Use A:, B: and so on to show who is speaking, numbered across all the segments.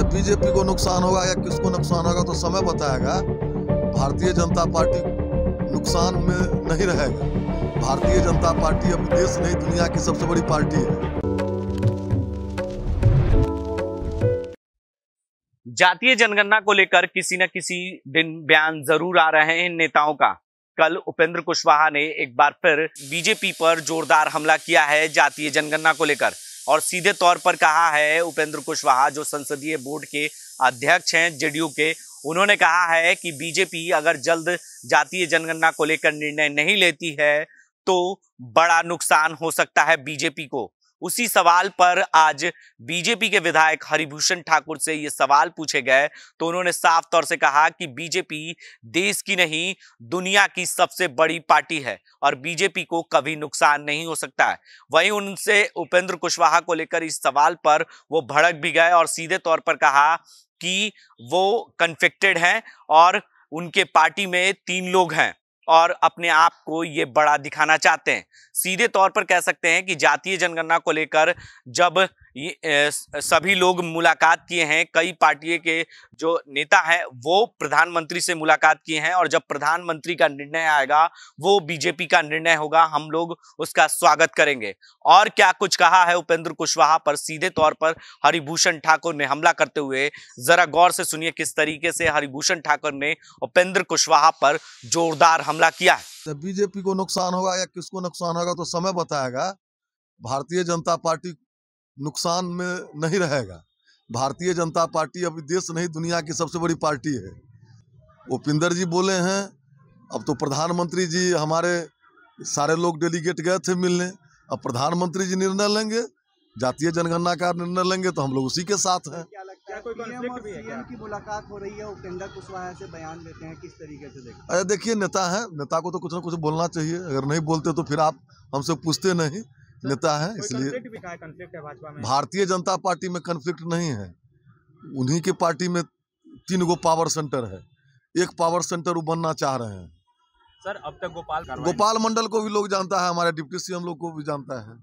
A: BJP को नुकसान होगा या किसको नुकसान होगा तो समय बताएगा। भारतीय जनता पार्टी नुकसान में नहीं रहेगा। भारतीय जनता पार्टी अब देश नहीं दुनिया की सबसे बड़ी पार्टी है।
B: जातीय जनगणना को लेकर किसी न किसी दिन बयान जरूर आ रहे हैं नेताओं का। कल उपेंद्र कुशवाहा ने एक बार फिर बीजेपी पर जोरदार हमला किया है जातीय जनगणना को लेकर, और सीधे तौर पर कहा है उपेंद्र कुशवाहा जो संसदीय बोर्ड के अध्यक्ष हैं जेडीयू के, उन्होंने कहा है कि बीजेपी अगर जल्द जातीय जनगणना को लेकर निर्णय नहीं लेती है तो बड़ा नुकसान हो सकता है बीजेपी को। उसी सवाल पर आज बीजेपी के विधायक हरिभूषण ठाकुर से ये सवाल पूछे गए तो उन्होंने साफ तौर से कहा कि बीजेपी देश की नहीं दुनिया की सबसे बड़ी पार्टी है और बीजेपी को कभी नुकसान नहीं हो सकता है। वहीं उनसे उपेंद्र कुशवाहा को लेकर इस सवाल पर वो भड़क भी गए और सीधे तौर पर कहा कि वो कन्फ्लिक्टेड हैं और उनके पार्टी में 3 लोग हैं और अपने आप को ये बड़ा दिखाना चाहते हैं। सीधे तौर पर कह सकते हैं कि जातीय जनगणना को लेकर जब सभी लोग मुलाकात किए हैं, कई पार्टियों के जो नेता हैं वो प्रधानमंत्री से मुलाकात किए हैं, और जब प्रधानमंत्री का निर्णय आएगा वो बीजेपी का निर्णय होगा, हम लोग उसका स्वागत करेंगे। और क्या कुछ कहा है उपेंद्र कुशवाहा पर सीधे तौर पर हरिभूषण ठाकुर ने हमला करते हुए, जरा गौर से सुनिए किस तरीके से हरिभूषण ठाकुर ने उपेंद्र कुशवाहा पर जोरदार हमला किया है।
A: जब बीजेपी को नुकसान होगा या किसको नुकसान होगा तो समय बताएगा। भारतीय जनता पार्टी नुकसान में नहीं रहेगा। भारतीय जनता पार्टी अभी देश नहीं दुनिया की सबसे बड़ी पार्टी है। उपेंद्र जी बोले हैं, अब तो प्रधानमंत्री जी हमारे सारे लोग डेलीगेट गए थे मिलने, अब प्रधानमंत्री जी निर्णय लेंगे, जातीय जनगणना का निर्णय लेंगे तो हम लोग उसी के साथ हैं।
C: क्या कोई कॉन्फ्लिक्ट भी है? सीएम की मुलाकात हो रही है, उपेंद्र कुशवाहा से बयान देते हैं, किस तरीके से देखते हैं?
A: अरे देखिए, नेता है, नेता को तो कुछ ना कुछ बोलना चाहिए। अगर नहीं बोलते तो फिर आप हमसे पूछते नहीं। नेता है इसलिए।
C: कॉन्फ्लिक्ट है भाजपा में?
A: भारतीय जनता पार्टी में कन्फ्लिक्ट नहीं है। उन्हीं की पार्टी में 3 गो पावर सेंटर है, एक पावर सेंटर वो बनना चाह रहे हैं।
C: सर अब तक
A: गोपाल मंडल को भी लोग जानता है, हमारे डिप्टी सीएम लोग को भी जानता है,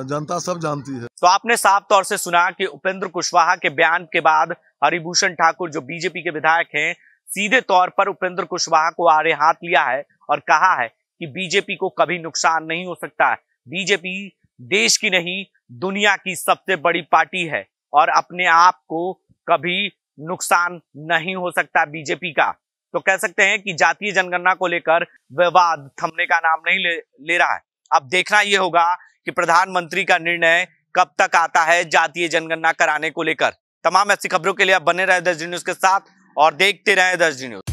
A: जनता सब जानती है।
B: तो आपने साफ तौर से सुना कि उपेंद्र कुशवाहा के बयान के बाद हरिभूषण ठाकुर जो बीजेपी के विधायक हैं, सीधे तौर पर उपेंद्र कुशवाहा को आड़े हाथ लिया है और कहा है कि बीजेपी को कभी नुकसान नहीं हो सकता है। बीजेपी देश की नहीं दुनिया की सबसे बड़ी पार्टी है और अपने आप को कभी नुकसान नहीं हो सकता बीजेपी का। तो कह सकते हैं कि जातीय जनगणना को लेकर विवाद थमने का नाम नहीं ले रहा है। अब देखना यह होगा कि प्रधानमंत्री का निर्णय कब तक आता है जातीय जनगणना कराने को लेकर। तमाम ऐसी खबरों के लिए आप बने रहे 10 डी न्यूज के साथ और देखते रहे 10 डी न्यूज।